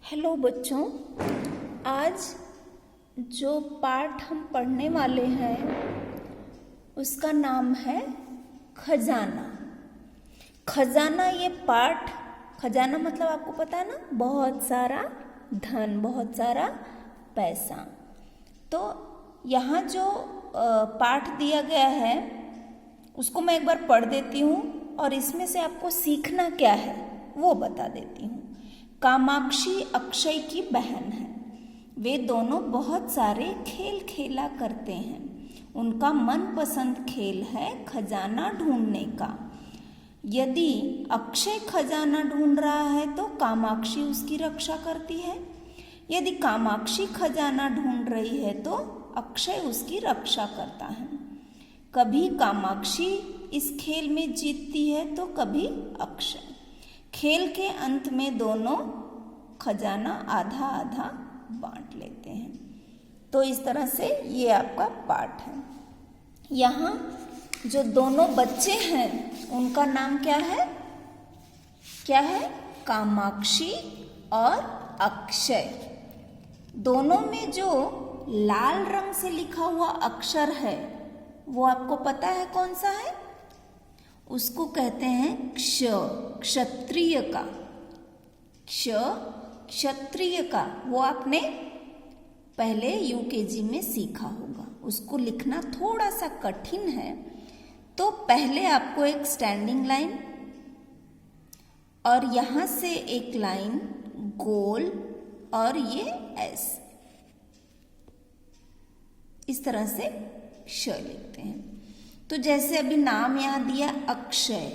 Hello बच्चों, आज जो पाठ हम पढ़ने वाले हैं उसका नाम है खजाना। खजाना ये पाठ, खजाना मतलब आपको पता है ना, बहुत सारा धन, बहुत सारा पैसा। तो यहाँ जो पाठ दिया गया है उसको मैं एक बार पढ़ देती हूँ और इसमें से आपको सीखना क्या है वो बता देती हूँ। कामाक्षी अक्षय की बहन है। वे दोनों बहुत सारे खेल खेला करते हैं। उनका मनपसंद खेल है खजाना ढूंढने का। यदि अक्षय खजाना ढूंढ रहा है तो कामाक्षी उसकी रक्षा करती है। यदि कामाक्षी खजाना ढूंढ रही है तो अक्षय उसकी रक्षा करता है। कभी कामाक्षी इस खेल में जीतती है तो कभी अक्षय। खेल के अंत में दोनों खजाना आधा आधा बांट लेते हैं। तो इस तरह से ये आपका पाठ है। यहाँ जो दोनों बच्चे हैं उनका नाम क्या है? क्या है? कामाक्षी और अक्षय। दोनों में जो लाल रंग से लिखा हुआ अक्षर है वो आपको पता है कौन सा है? उसको कहते हैं क्ष, क्षत्रिय का। क्ष, क्षत्रिय का। वो आपने पहले यूकेजी में सीखा होगा। उसको लिखना थोड़ा सा कठिन है। तो पहले आपको एक स्टैंडिंग लाइन और यहाँ से एक लाइन गोल और ये ऐसे, इस तरह से क्ष लिखते हैं। तो जैसे अभी नाम यहाँ दिया अक्षय,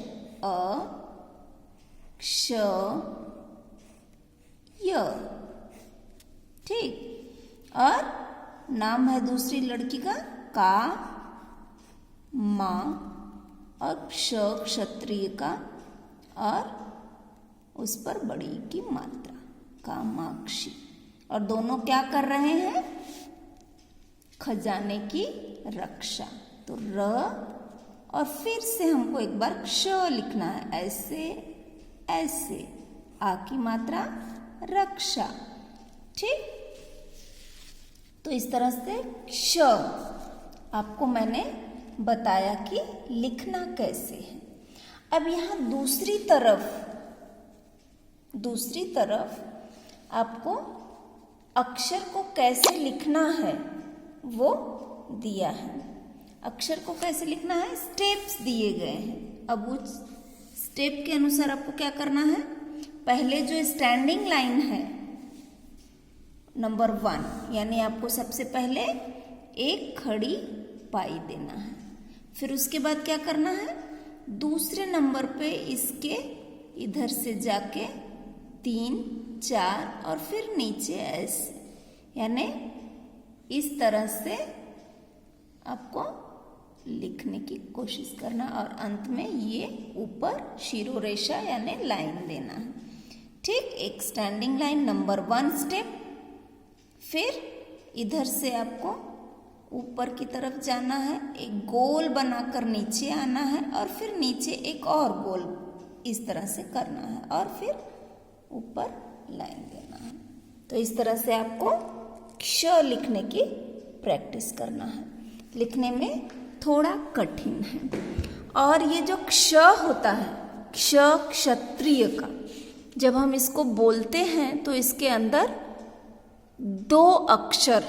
अ क्ष य, ठीक। और नाम है दूसरी लड़की का माँ, और क्ष क्षत्रिय का, और उस पर बड़ी की मात्रा कामाक्षी। और दोनों क्या कर रहे हैं? खजाने की रक्षा। तो र और फिर से हमको एक बार क्ष लिखना है, ऐसे ऐसे, आ की मात्रा रक्षा, ठीक। तो इस तरह से क्ष आपको मैंने बताया कि लिखना कैसे है। अब यहाँ दूसरी तरफ आपको अक्षर को कैसे लिखना है वो दिया है। अक्षर को कैसे लिखना है, स्टेप्स दिए गए हैं। अब उस स्टेप के अनुसार आपको क्या करना है? पहले जो स्टैंडिंग लाइन है नंबर 1, यानी आपको सबसे पहले एक खड़ी पाई देना है। फिर उसके बाद क्या करना है? दूसरे नंबर पे इसके इधर से जाके 3, 4 और फिर नीचे ऐसे, यानी इस तरह से आपको लिखने की कोशिश करना और अंत में ये ऊपर शिरोरेखा यानी लाइन देना है, ठीक। एक स्टैंडिंग लाइन नंबर 1 स्टेप। फिर इधर से आपको ऊपर की तरफ जाना है, एक गोल बनाकर नीचे आना है और फिर नीचे एक और गोल इस तरह से करना है और फिर ऊपर लाइन देना है। तो इस तरह से आपको क्ष लिखने की प्रैक्टिस करना है। लिखने में थोड़ा कठिन है। और ये जो क्ष होता है, क्ष क्षत्रिय का, जब हम इसको बोलते हैं तो इसके अंदर 2 अक्षर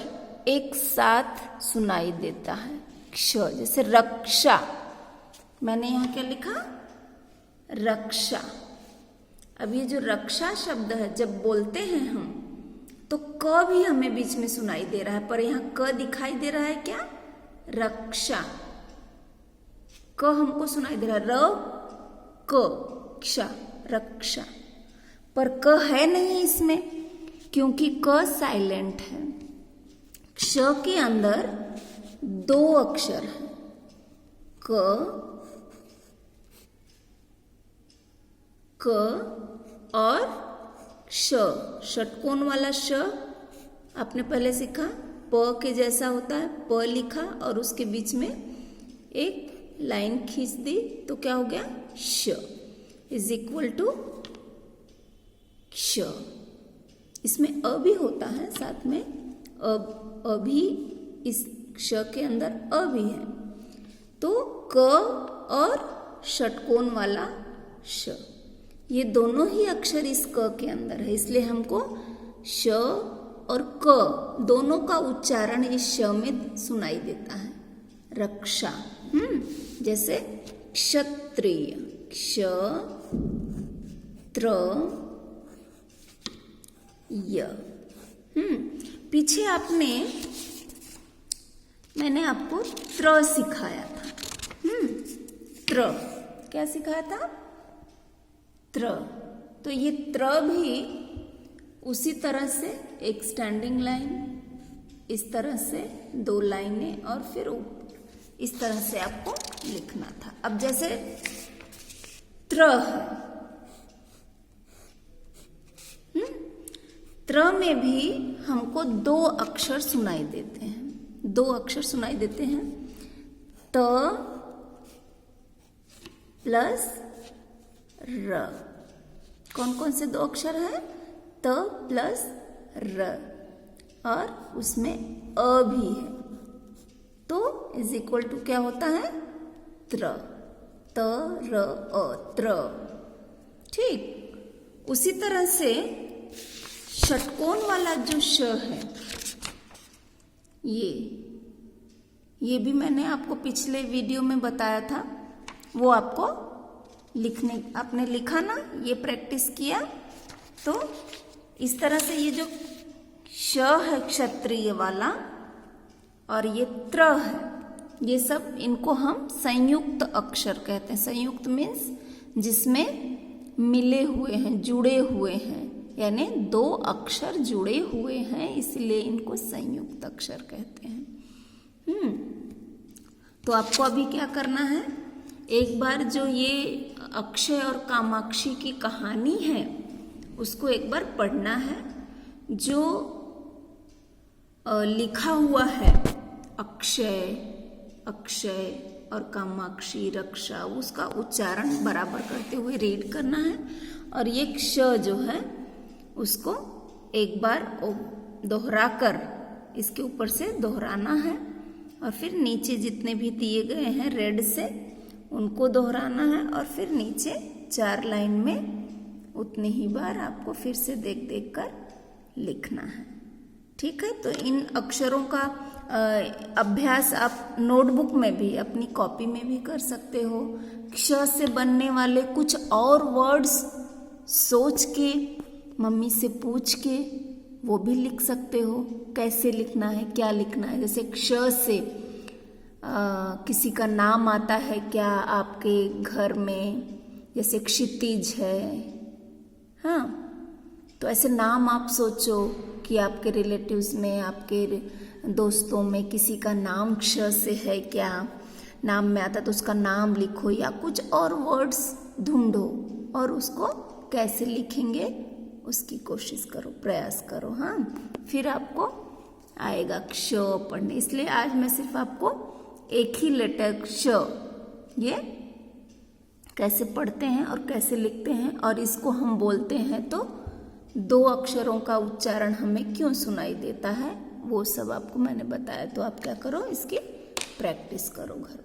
एक साथ सुनाई देता है। क्ष, जैसे रक्षा, मैंने यहाँ क्या लिखा? रक्षा। अब ये जो रक्षा शब्द है जब बोलते हैं हम तो क भी हमें बीच में सुनाई दे रहा है, पर यहाँ क दिखाई दे रहा है क्या? रक्षा। क हमको सुनाई दे रहा है, र क, क्ष, रक्षा। पर क है नहीं इसमें क्योंकि क साइलेंट है। क्ष के अंदर 2 अक्षर हैं, क और श। षटकोण वाला श आपने पहले सीखा, प के जैसा होता है, प लिखा और उसके बीच में एक लाइन खींच दी तो क्या हो गया? श इज इक्वल टू क्ष। इसमें अ भी होता है साथ में, अ भी इस क्ष के अंदर अ भी है। तो क और षटकोण वाला श, ये दोनों ही अक्षर इस क के अंदर है, इसलिए हमको श और क दोनों का उच्चारण इस श में सुनाई देता है। रक्षा, जैसे क्षत्रिय, क्षत्र य। पीछे मैंने आपको त्र सिखाया था। त्र क्या सिखाया था? त्र। तो ये त्र भी उसी तरह से एक स्टैंडिंग लाइन, इस तरह से 2 लाइनें और फिर ऊपर इस तरह से आपको लिखना था। अब जैसे त्र है, त्र में भी हमको 2 अक्षर सुनाई देते हैं, 2 अक्षर सुनाई देते हैं। त प्लस र। कौन कौन से 2 अक्षर है? त प्लस र, और उसमें अ भी है, तो इज इक्वल टू क्या होता है? त्र। त र अ, त्र। ठीक, उसी तरह से षटकोण वाला जो श है, ये भी मैंने आपको पिछले वीडियो में बताया था, वो आपको लिखने, आपने लिखा ना, ये प्रैक्टिस किया, तो इस तरह से ये जो श है क्षत्रिय वाला और ये त्र है, ये सब इनको हम संयुक्त अक्षर कहते हैं। संयुक्त मीन्स जिसमें मिले हुए हैं, जुड़े हुए हैं, यानी 2 अक्षर जुड़े हुए हैं, इसलिए इनको संयुक्त अक्षर कहते हैं। तो आपको अभी क्या करना है, एक बार जो ये अक्षय और कामाक्षी की कहानी है उसको एक बार पढ़ना है। जो लिखा हुआ है अक्षय, अक्षय और कामाक्षी, रक्षा, उसका उच्चारण बराबर करते हुए रीड करना है। और ये क्ष जो है उसको एक बार दोहराकर इसके ऊपर से दोहराना है, और फिर नीचे जितने भी दिए गए हैं रेड से उनको दोहराना है, और फिर नीचे 4 लाइन में उतनी ही बार आपको फिर से देख देख कर लिखना है। ठीक है, तो इन अक्षरों का अभ्यास आप नोटबुक में भी, अपनी कॉपी में भी कर सकते हो। क्ष से बनने वाले कुछ और वर्ड्स सोच के, मम्मी से पूछ के वो भी लिख सकते हो। कैसे लिखना है, क्या लिखना है। जैसे क्ष से किसी का नाम आता है क्या आपके घर में, जैसे क्षितिज है, हाँ, तो ऐसे नाम आप सोचो कि आपके रिलेटिव्स में, आपके दोस्तों में किसी का नाम क्ष से है क्या, नाम में आता तो उसका नाम लिखो, या कुछ और वर्ड्स ढूंढो और उसको कैसे लिखेंगे उसकी कोशिश करो, प्रयास करो। हाँ, फिर आपको आएगा क्ष पढ़ने। इसलिए आज मैं सिर्फ आपको एक ही लेटर क्ष, ये कैसे पढ़ते हैं और कैसे लिखते हैं, और इसको हम बोलते हैं तो 2 अक्षरों का उच्चारण हमें क्यों सुनाई देता है, वो सब आपको मैंने बताया। तो आप क्या करो, इसकी प्रैक्टिस करो घर।